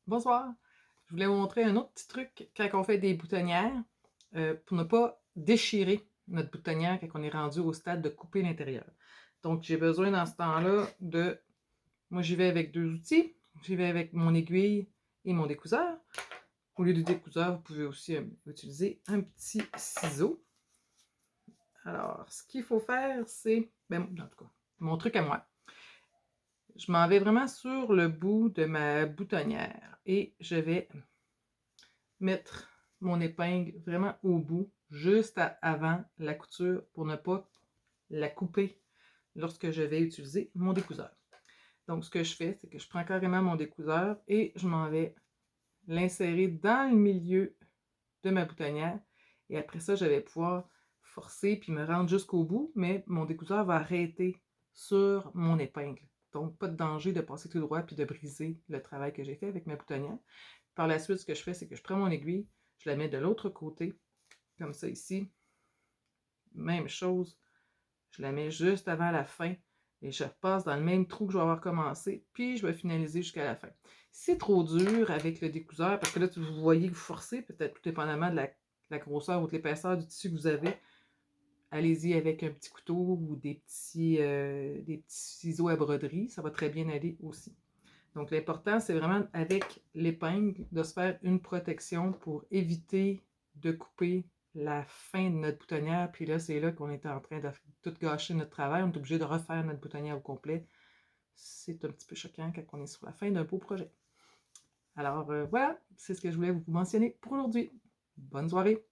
Bonsoir. Je voulais vous montrer un autre petit truc quand on fait des boutonnières pour ne pas déchirer notre boutonnière quand on est rendu au stade de couper l'intérieur. Donc, j'ai besoin dans ce temps-là de... Moi, j'y vais avec deux outils. J'y vais avec mon aiguille et mon découseur. Au lieu du découseur, vous pouvez aussi utiliser un petit ciseau. Alors, ce qu'il faut faire, c'est... Ben, en tout cas, mon truc à moi. Je m'en vais vraiment sur le bout de ma boutonnière et je vais mettre mon épingle vraiment au bout, juste avant la couture pour ne pas la couper lorsque je vais utiliser mon découseur. Donc, ce que je fais, c'est que je prends carrément mon découseur et je m'en vais l'insérer dans le milieu de ma boutonnière. Et après ça, je vais pouvoir forcer puis me rendre jusqu'au bout, mais mon découseur va arrêter sur mon épingle. Donc, pas de danger de passer tout droit puis de briser le travail que j'ai fait avec ma boutonnière. Par la suite, ce que je fais, c'est que je prends mon aiguille, je la mets de l'autre côté, comme ça ici. Même chose, je la mets juste avant la fin et je repasse dans le même trou que je vais avoir commencé, puis je vais finaliser jusqu'à la fin. Si c'est trop dur avec le découseur, parce que là, vous voyez que vous forcez, peut-être tout dépendamment de la grosseur ou de l'épaisseur du tissu que vous avez, allez-y avec un petit couteau ou des petits ciseaux à broderie, ça va très bien aller aussi. Donc, l'important, c'est vraiment avec l'épingle de se faire une protection pour éviter de couper la fin de notre boutonnière. Puis là, c'est là qu'on est en train de tout gâcher notre travail. On est obligé de refaire notre boutonnière au complet. C'est un petit peu choquant quand on est sur la fin d'un beau projet. Alors voilà, c'est ce que je voulais vous mentionner pour aujourd'hui. Bonne soirée!